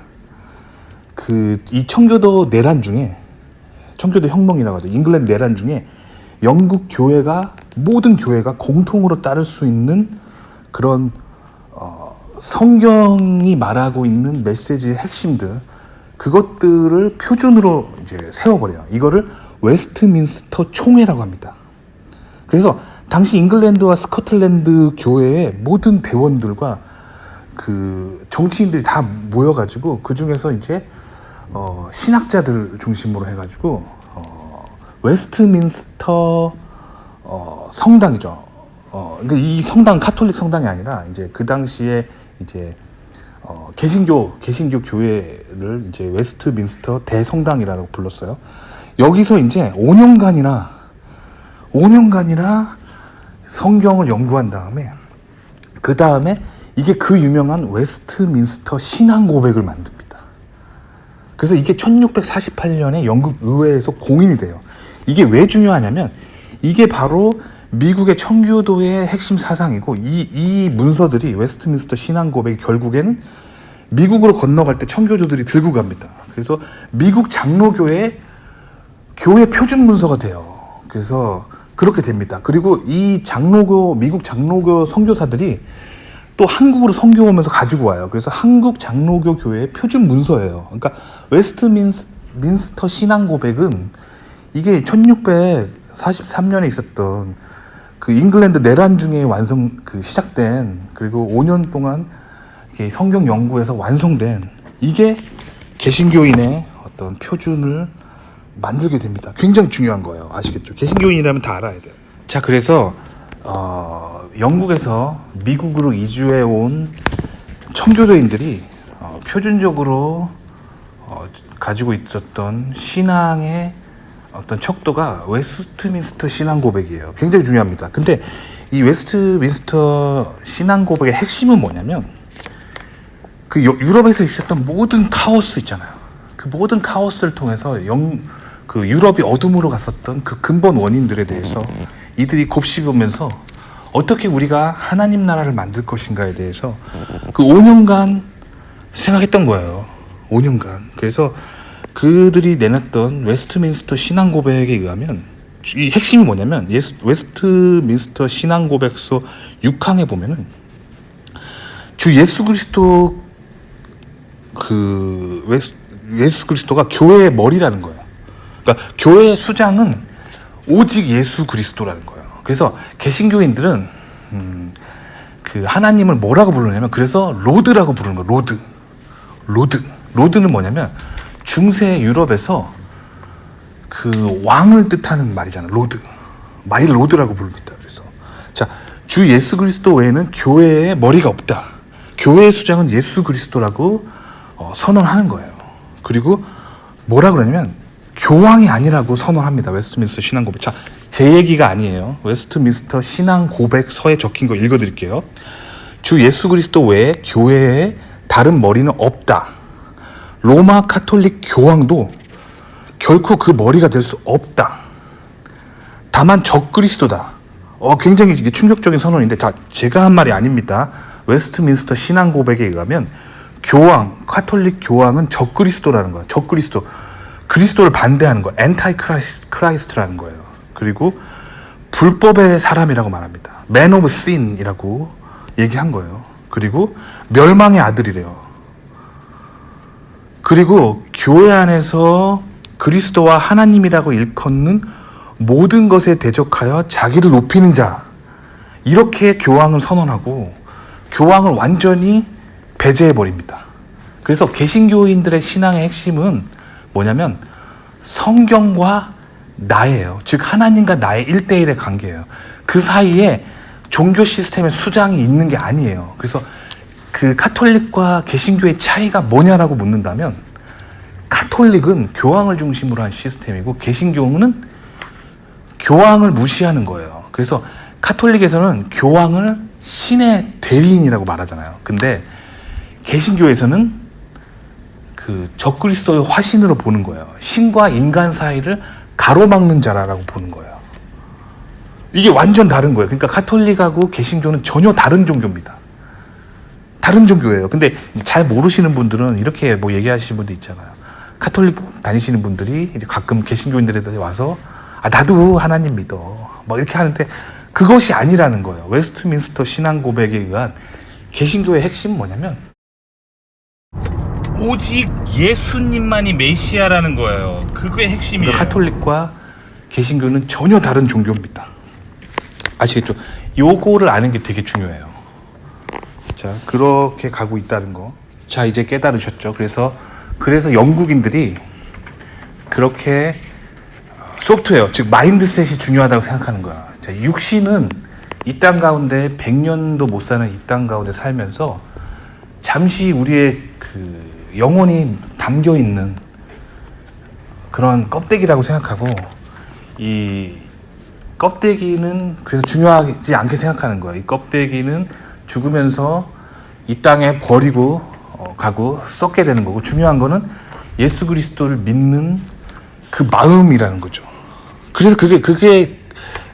그 이 청교도 내란 중에 청교도 혁명이라고 하죠. 잉글랜드 내란 중에 영국 교회가 모든 교회가 공통으로 따를 수 있는 그런 성경이 말하고 있는 메시지의 핵심들 그것들을 표준으로 이제 세워버려요. 이거를 웨스트민스터 총회라고 합니다. 그래서 당시 잉글랜드와 스코틀랜드 교회의 모든 대원들과 그 정치인들이 다 모여가지고 그 중에서 이제 신학자들 중심으로 해가지고 웨스트민스터 성당이죠. 그러니까 이 성당은 카톨릭 성당이 아니라 이제 그 당시에 이제 개신교 교회를 이제 웨스트민스터 대성당이라고 불렀어요. 여기서 이제 5년간이나 성경을 연구한 다음에 그 다음에 이게 그 유명한 웨스트민스터 신앙 고백을 만듭니다. 그래서 이게 1648년에 영국 의회에서 공인이 돼요. 이게 왜 중요하냐면 이게 바로 미국의 청교도의 핵심 사상이고 이 문서들이 웨스트민스터 신앙 고백이 결국에는 미국으로 건너갈 때 청교도들이 들고 갑니다. 그래서 미국 장로교의 교회 표준 문서가 돼요. 그래서 그렇게 됩니다. 그리고 이 미국 장로교 선교사들이 또 한국으로 선교오면서 가지고 와요. 그래서 한국 장로교 교회의 표준 문서예요. 그러니까 웨스트민스터 신앙 고백은 이게 1643년에 있었던 그 잉글랜드 내란 중에 시작된 그리고 5년 동안 성경 연구에서 완성된 이게 개신교인의 어떤 표준을 만들게 됩니다. 굉장히 중요한 거예요. 아시겠죠? 개신교인이라면 다 알아야 돼요. 자, 그래서 영국에서 미국으로 이주해 온 청교도인들이 표준적으로 가지고 있었던 신앙의 어떤 척도가 웨스트민스터 신앙 고백이에요. 굉장히 중요합니다. 근데 이 웨스트민스터 신앙 고백의 핵심은 뭐냐면 그 유럽에서 있었던 모든 카오스 있잖아요. 그 모든 카오스를 통해서 그 유럽이 어둠으로 갔었던 그 근본 원인들에 대해서 이들이 곱씹으면서 어떻게 우리가 하나님 나라를 만들 것인가에 대해서 그 5년간 생각했던 거예요. 5년간. 그래서 그들이 내놨던 웨스트민스터 신앙 고백에 의하면 이 핵심이 뭐냐면 웨스트민스터 신앙 고백서 6항에 보면은 주 예수 그리스도 예수 그리스도가 교회의 머리라는 거예요. 그러니까 교회의 수장은 오직 예수 그리스도라는 거예요. 그래서 개신교인들은 그 하나님을 뭐라고 부르냐면 그래서 로드라고 부르는 거예요. 로드는 뭐냐면 중세 유럽에서 그 왕을 뜻하는 말이잖아요. 마이 로드라고 부릅니다. 그래서 자, 주 예수 그리스도 외에는 교회에 머리가 없다. 교회의 수장은 예수 그리스도라고 선언하는 거예요. 그리고 뭐라 그러냐면 교황이 아니라고 선언합니다. 웨스트민스터 신앙 고백. 자, 제 얘기가 아니에요. 웨스트민스터 신앙 고백서에 적힌 거 읽어드릴게요. 주 예수 그리스도 외에 교회에 다른 머리는 없다. 로마 카톨릭 교황도 결코 그 머리가 될 수 없다. 다만 적그리스도다. 굉장히 이게 충격적인 선언인데, 제가 한 말이 아닙니다. 웨스트민스터 신앙 고백에 의하면 카톨릭 교황은 적그리스도라는 거야. 적그리스도. 그리스도를 반대하는 거. 엔타이 크라이스트라는 거예요. 그리고 불법의 사람이라고 말합니다. Man of Sin이라고 얘기한 거예요. 그리고 멸망의 아들이래요. 그리고 교회 안에서 그리스도와 하나님이라고 일컫는 모든 것에 대적하여 자기를 높이는 자, 이렇게 교황을 선언하고 교황을 완전히 배제해버립니다. 그래서 개신교인들의 신앙의 핵심은 뭐냐면 성경과 나예요. 즉 하나님과 나의 1대1의 관계예요. 그 사이에 종교 시스템의 수장이 있는 게 아니에요. 그래서 그 카톨릭과 개신교의 차이가 뭐냐라고 묻는다면, 카톨릭은 교황을 중심으로 한 시스템이고 개신교는 교황을 무시하는 거예요. 그래서 카톨릭에서는 교황을 신의 대리인이라고 말하잖아요. 근데 개신교에서는 그 적그리스도의 화신으로 보는 거예요. 신과 인간 사이를 가로막는 자라고 보는 거예요. 이게 완전 다른 거예요. 그러니까 카톨릭하고 개신교는 전혀 다른 종교입니다. 다른 종교예요. 근데 잘 모르시는 분들은 이렇게 뭐 얘기하시는 분들 있잖아요. 카톨릭 다니시는 분들이 가끔 개신교인들한테 와서 나도 하나님 믿어 막 이렇게 하는데, 그것이 아니라는 거예요. 웨스트민스터 신앙 고백에 의한 개신교의 핵심은 뭐냐면 오직 예수님만이 메시아라는 거예요. 그게 핵심이에요. 그러니까 카톨릭과 개신교는 전혀 다른 종교입니다. 아시겠죠? 요거를 아는 게 되게 중요해요. 자, 그렇게 가고 있다는 거. 자, 이제 깨달으셨죠? 그래서 영국인들이 그렇게 소프트웨어, 즉 마인드셋이 중요하다고 생각하는 거야. 자, 육신은 이 땅 가운데 100년도 못 사는 이 땅 가운데 살면서 잠시 우리의 그 영혼이 담겨 있는 그런 껍데기라고 생각하고, 이 껍데기는 그래서 중요하지 않게 생각하는 거야. 이 껍데기는 죽으면서 이 땅에 버리고 가고 썩게 되는 거고, 중요한 거는 예수 그리스도를 믿는 그 마음이라는 거죠. 그래서 그게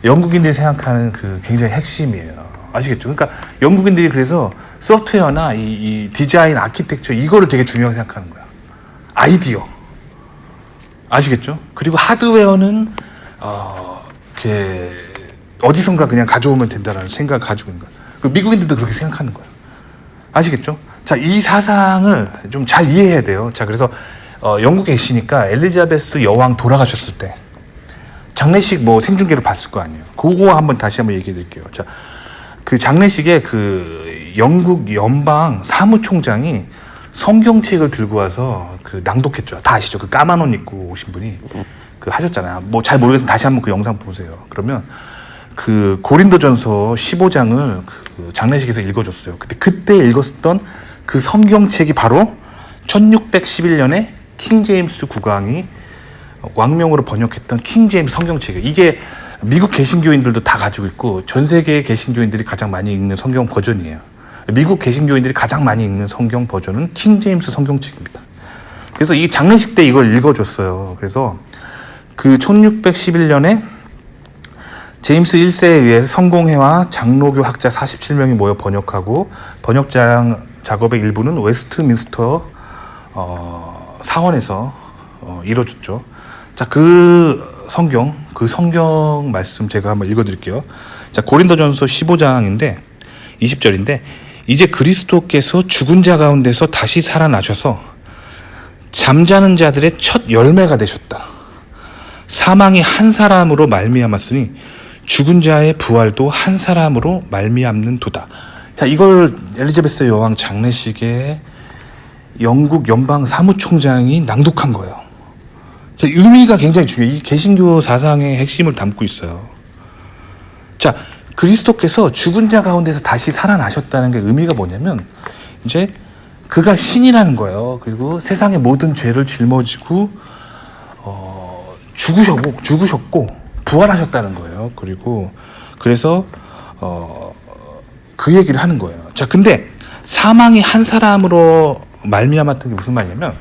영국인들이 생각하는 그 굉장히 핵심이에요. 아시겠죠? 그러니까 영국인들이 그래서 소프트웨어나 이 디자인, 아키텍처 이거를 되게 중요하게 생각하는 거야. 아이디어. 아시겠죠? 그리고 하드웨어는 이렇게 어디선가 그냥 가져오면 된다라는 생각을 가지고 있는 거야. 그 미국인들도 그렇게 생각하는 거야. 아시겠죠? 자, 이 사상을 좀 잘 이해해야 돼요. 자, 그래서 영국에 계시니까 엘리자베스 여왕 돌아가셨을 때 장례식 뭐 생중계로 봤을 거 아니에요. 그거 다시 한번 얘기해 드릴게요. 자, 그 장례식에 그 영국 연방 사무총장이 성경책을 들고 와서 그 낭독했죠. 다 아시죠? 그 까만 옷 입고 오신 분이 그 하셨잖아요. 뭐 잘 모르겠으면 다시 한번 그 영상 보세요. 그러면 그 고린도전서 15장을 그 장례식에서 읽어줬어요. 그때 읽었던 그 성경책이 바로 1611년에 킹제임스 국왕이 왕명으로 번역했던 킹제임스 성경책이에요. 이게 미국 개신교인들도 다 가지고 있고 전 세계의 개신교인들이 가장 많이 읽는 성경 버전이에요. 미국 개신교인들이 가장 많이 읽는 성경 버전은 킹제임스 성경책입니다. 그래서 이 장례식 때 이걸 읽어줬어요. 그래서 그 1611년에 제임스 1세에 의해 성공회와 장로교 학자 47명이 모여 번역하고, 번역 작업의 일부는 웨스트민스터 사원에서 이루어졌죠. 자, 그 성경 말씀 제가 한번 읽어드릴게요. 자, 고린도전서 15장인데 20절인데, 이제 그리스도께서 죽은 자 가운데서 다시 살아나셔서 잠자는 자들의 첫 열매가 되셨다. 사망이 한 사람으로 말미암았으니 죽은 자의 부활도 한 사람으로 말미암는도다. 자, 이걸 엘리자베스 여왕 장례식에 영국 연방 사무총장이 낭독한 거예요. 자, 의미가 굉장히 중요해요. 이 개신교 사상의 핵심을 담고 있어요. 자, 그리스도께서 죽은 자 가운데서 다시 살아나셨다는 게 의미가 뭐냐면, 이제 그가 신이라는 거예요. 그리고 세상의 모든 죄를 짊어지고 죽으셨고 부활하셨다는 거예요. 그리고 그래서 그 얘기를 하는 거예요. 자, 근데 사망이 한 사람으로 말미암았던 게 무슨 말이냐면,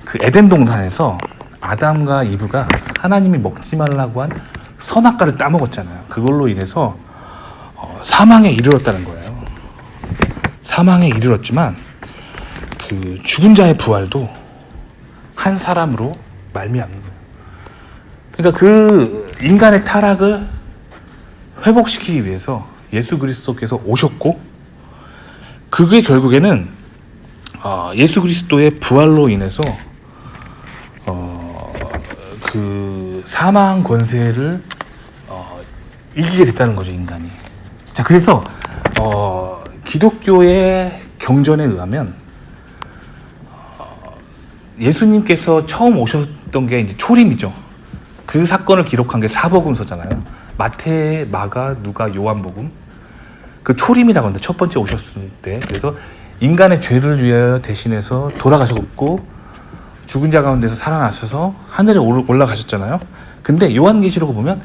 그 에덴 동산에서 아담과 이브가 하나님이 먹지 말라고 한 선악과를 따먹었잖아요. 그걸로 인해서 사망에 이르렀다는 거예요. 사망에 이르렀지만 그 죽은 자의 부활도 한 사람으로 말미암는 거예요. 그러니까 그 인간의 타락을 회복시키기 위해서 예수 그리스도께서 오셨고, 그게 결국에는 예수 그리스도의 부활로 인해서 그 사망 권세를 이기게 됐다는 거죠, 인간이. 자, 그래서 기독교의 경전에 의하면 예수님께서 처음 오셨던 게 이제 초림이죠. 그 사건을 기록한 게 사복음서잖아요. 마태, 마가, 누가, 요한복음. 그 초림이라고 하는데 첫 번째 오셨을 때, 그래서 인간의 죄를 위하여 대신해서 돌아가셨고 죽은 자 가운데서 살아나셔서 하늘에 올라가셨잖아요. 근데 요한계시록을 보면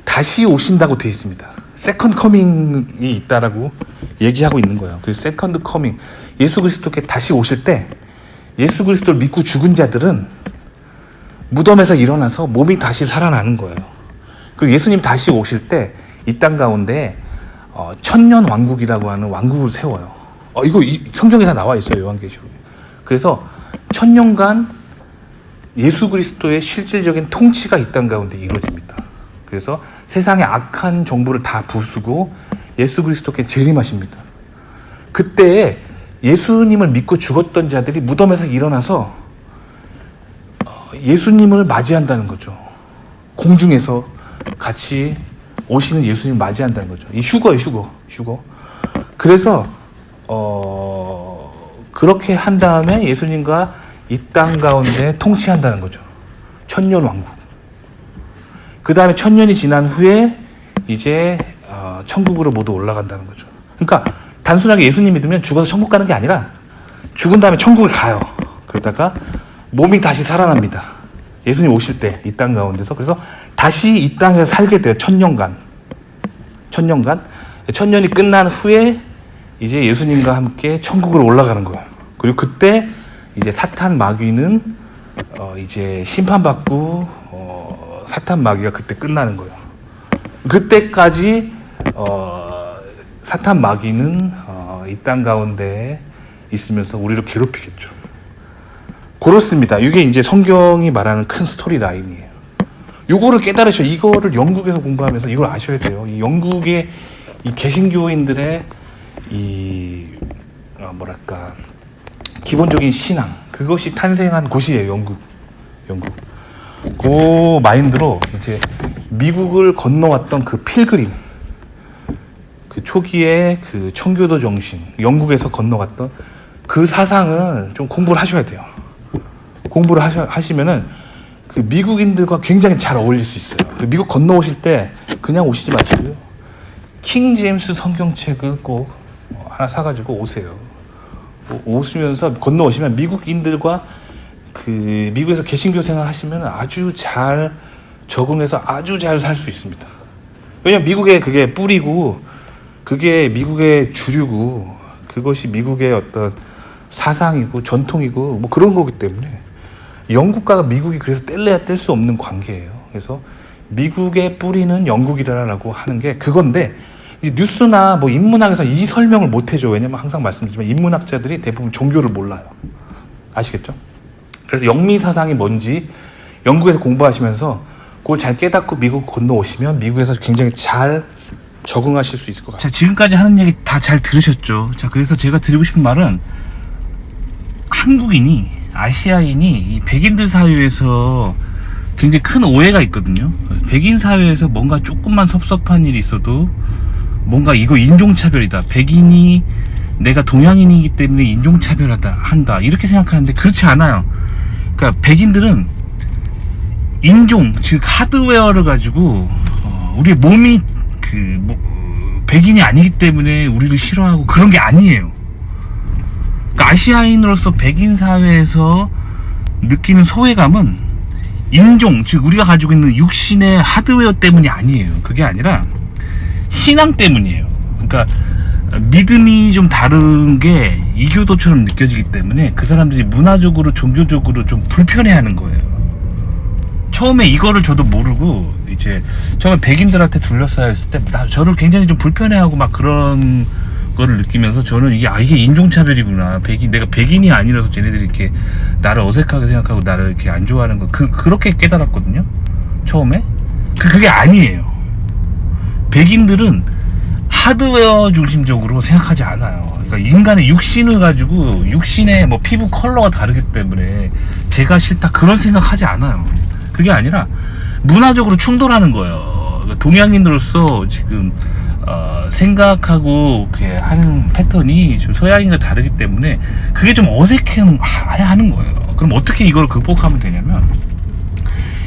다시 오신다고 되어 있습니다. 세컨드 커밍이 있다라고 얘기하고 있는 거예요. 그 세컨드 커밍, 예수 그리스도께 다시 오실 때 예수 그리스도를 믿고 죽은 자들은 무덤에서 일어나서 몸이 다시 살아나는 거예요. 그리고 예수님 다시 오실 때 이 땅 가운데 천년 왕국이라고 하는 왕국을 세워요. 이거 성경에 다 나와 있어요. 요한계시록에. 그래서 천년간 예수 그리스도의 실질적인 통치가 이 땅 가운데 이루어집니다. 그래서 세상의 악한 정부를 다 부수고 예수 그리스도께 재림하십니다. 그때 예수님을 믿고 죽었던 자들이 무덤에서 일어나서 예수님을 맞이한다는 거죠. 공중에서 같이 오시는 예수님을 맞이한다는 거죠. 이 휴거예요, 휴거. 그래서 그렇게 한 다음에 예수님과 이 땅 가운데 통치한다는 거죠. 천년 왕국. 그 다음에 천년이 지난 후에 이제 천국으로 모두 올라간다는 거죠. 그러니까 단순하게 예수님 믿으면 죽어서 천국 가는 게 아니라 죽은 다음에 천국을 가요. 그러다가 몸이 다시 살아납니다. 예수님 오실 때 이 땅 가운데서. 그래서 다시 이 땅에서 살게 돼요. 천년간. 천년이 끝난 후에 이제 예수님과 함께 천국으로 올라가는 거예요. 그리고 그때 이제 사탄 마귀는 이제 심판받고 사탄 마귀가 그때 끝나는 거예요. 그때까지 사탄 마귀는 이 땅 가운데 있으면서 우리를 괴롭히겠죠. 그렇습니다. 이게 이제 성경이 말하는 큰 스토리 라인이에요. 요거를 깨달으셔. 이거를 영국에서 공부하면서 이걸 아셔야 돼요. 이 영국의 이 개신교인들의 이 뭐랄까 기본적인 신앙, 그것이 탄생한 곳이에요. 영국. 그 마인드로 이제 미국을 건너왔던 그 필그림, 그 초기에 그 청교도 정신, 영국에서 건너갔던 그 사상을 좀 공부를 하셔야 돼요. 공부를 하시면은 그 미국인들과 굉장히 잘 어울릴 수 있어요. 미국 건너오실 때 그냥 오시지 마시고요. 킹 제임스 성경책을 꼭 하나 사가지고 오세요. 오시면서 건너오시면 미국인들과 그 미국에서 개신교 생활 하시면 아주 잘 적응해서 아주 잘 살 수 있습니다. 왜냐면 미국에 그게 뿌리고 그게 미국의 주류고 그것이 미국의 어떤 사상이고 전통이고 뭐 그런 거기 때문에 영국과 미국이 그래서 뗄래야 뗄 수 없는 관계예요. 그래서 미국의 뿌리는 영국이라고 하는 게 그건데 뉴스나 뭐 인문학에서 이 설명을 못 해줘. 왜냐면 항상 말씀드리지만 인문학자들이 대부분 종교를 몰라요. 아시겠죠? 그래서 영미 사상이 뭔지 영국에서 공부하시면서 그걸 잘 깨닫고 미국 건너오시면 미국에서 굉장히 잘 적응하실 수 있을 것 같아요. 자, 지금까지 하는 얘기 다 잘 들으셨죠? 자, 그래서 제가 드리고 싶은 말은 한국인이 아시아인이 이 백인들 사회에서 굉장히 큰 오해가 있거든요. 백인 사회에서 뭔가 조금만 섭섭한 일이 있어도 뭔가 이거 인종차별이다. 백인이 내가 동양인이기 때문에 인종차별하다 한다. 이렇게 생각하는데 그렇지 않아요. 그러니까 백인들은 인종, 즉 하드웨어를 가지고 우리의 몸이 백인이 아니기 때문에 우리를 싫어하고 그런 게 아니에요. 그러니까 아시아인으로서 백인 사회에서 느끼는 소외감은 인종, 즉 우리가 가지고 있는 육신의 하드웨어 때문이 아니에요. 그게 아니라 신앙 때문이에요. 그러니까 믿음이 좀 다른 게 이교도처럼 느껴지기 때문에 그 사람들이 문화적으로 종교적으로 좀 불편해하는 거예요. 처음에 이거를 저도 모르고 이제 처음에 백인들한테 둘러싸여 있을 때 저를 굉장히 좀 불편해하고 막 그런 거를 느끼면서 저는 이게 인종차별이구나. 내가 백인이 아니라서 쟤네들이 이렇게 나를 어색하게 생각하고 나를 이렇게 안 좋아하는 거 그렇게 깨달았거든요. 처음에 그게 아니에요. 백인들은 하드웨어 중심적으로 생각하지 않아요. 그러니까 인간의 육신을 가지고 육신의 뭐 피부 컬러가 다르기 때문에 제가 싫다 그런 생각하지 않아요. 그게 아니라 문화적으로 충돌하는 거예요. 그러니까 동양인으로서 지금 생각하고 하는 패턴이 좀 서양인과 다르기 때문에 그게 좀 어색해하는 거예요. 그럼 어떻게 이걸 극복하면 되냐면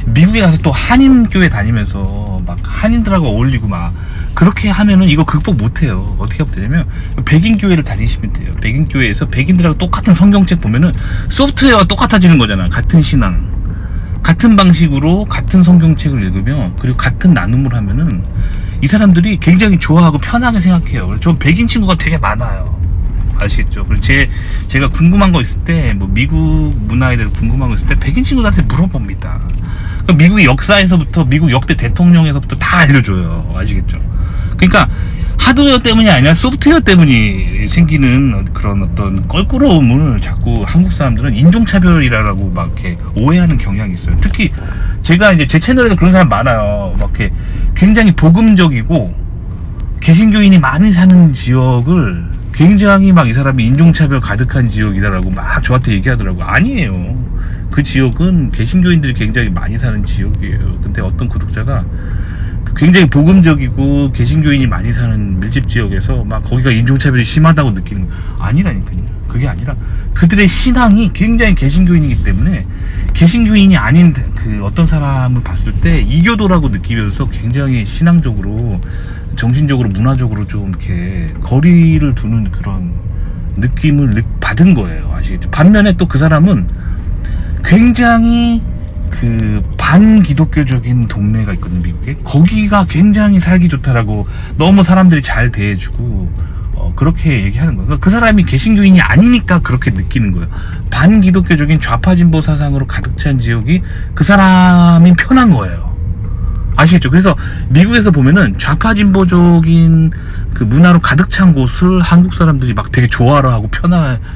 미국에 가서 또 한인교회 다니면서 막 한인들하고 어울리고 막 그렇게 하면은 이거 극복 못해요. 어떻게 하면 되냐면 백인교회를 다니시면 돼요. 백인교회에서 백인들하고 똑같은 성경책 보면은 소프트웨어가 똑같아지는 거잖아. 같은 신앙, 같은 방식으로 같은 성경책을 읽으면, 그리고 같은 나눔을 하면은 이 사람들이 굉장히 좋아하고 편하게 생각해요. 그래서 전 백인 친구가 되게 많아요. 아시겠죠? 그리고 제가 궁금한 거 있을 때, 뭐 미국 문화에 대해서 궁금한 거 있을 때 백인 친구들한테 물어봅니다. 그러니까 미국의 역사에서부터, 미국 역대 대통령에서부터 다 알려줘요. 아시겠죠? 그러니까 하드웨어 때문이 아니라 소프트웨어 때문이 생기는 그런 어떤 껄끄러움을 자꾸 한국 사람들은 인종차별이라고 막 이렇게 오해하는 경향이 있어요. 특히 제가 이제 제 채널에도 그런 사람 많아요. 막 이렇게 굉장히 복음적이고 개신교인이 많이 사는 지역을 굉장히 막 이 사람이 인종차별 가득한 지역이다라고 막 저한테 얘기하더라고요. 아니에요. 그 지역은 개신교인들이 굉장히 많이 사는 지역이에요. 근데 어떤 구독자가 굉장히 복음적이고 개신교인이 많이 사는 밀집 지역에서 막 거기가 인종차별이 심하다고 느끼는 거예요. 아니라니까요. 그게 아니라 그들의 신앙이 굉장히 개신교인이기 때문에 개신교인이 아닌 그 어떤 사람을 봤을 때 이교도라고 느끼면서 굉장히 신앙적으로, 정신적으로, 문화적으로 좀 이렇게 거리를 두는 그런 느낌을 받은 거예요. 아시겠죠? 반면에 또 그 사람은 굉장히 그 반기독교적인 동네가 있거든요, 미국에. 거기가 굉장히 살기 좋다라고 너무 사람들이 잘 대해주고 그렇게 얘기하는 거예요. 그러니까 그 사람이 개신교인이 아니니까 그렇게 느끼는 거예요. 반기독교적인 좌파진보 사상으로 가득 찬 지역이 그 사람이 편한 거예요. 아시겠죠? 그래서 미국에서 보면은 좌파진보적인 그 문화로 가득 찬 곳을 한국 사람들이 막 되게 좋아라 하고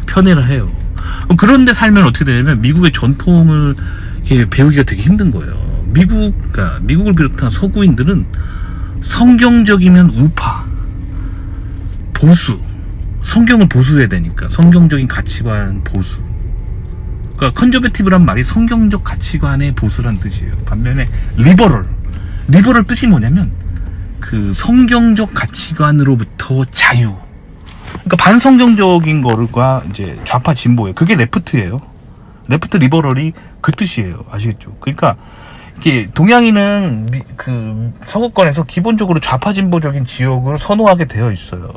편애를 해요. 그런데 살면 어떻게 되냐면 미국의 전통을 이렇게 배우기가 되게 힘든 거예요. 그러니까 미국을 비롯한 서구인들은 성경적이면 우파, 보수, 성경을 보수해야 되니까 성경적인 가치관 보수. 그러니까 컨저베티브란 말이 성경적 가치관의 보수란 뜻이에요. 반면에 리버럴 뜻이 뭐냐면 그 성경적 가치관으로부터 자유. 그러니까 반성경적인 거가 이제 좌파 진보예요. 그게 레프트예요. 레프트 리버럴이 그 뜻이에요. 아시겠죠? 그러니까 이게 동양인은 그 서구권에서 기본적으로 좌파 진보적인 지역을 선호하게 되어 있어요.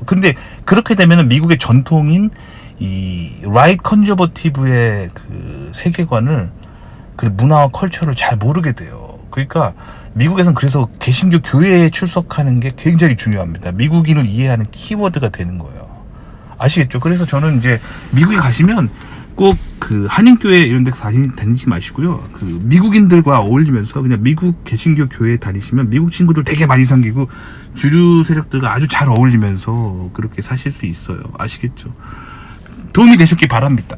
근데 그렇게 되면은 미국의 전통인 이 라이트 컨저버티브의 그 세계관을, 그 문화와 컬처를 잘 모르게 돼요. 그러니까 미국에서는 그래서 개신교 교회에 출석하는 게 굉장히 중요합니다. 미국인을 이해하는 키워드가 되는 거예요. 아시겠죠? 그래서 저는 이제 미국에 가시면 꼭 그 한인교회 이런 데 다니지 마시고요. 그 미국인들과 어울리면서 그냥 미국 개신교 교회에 다니시면 미국 친구들 되게 많이 사귀고 주류 세력들과 아주 잘 어울리면서 그렇게 사실 수 있어요. 아시겠죠? 도움이 되셨기 바랍니다.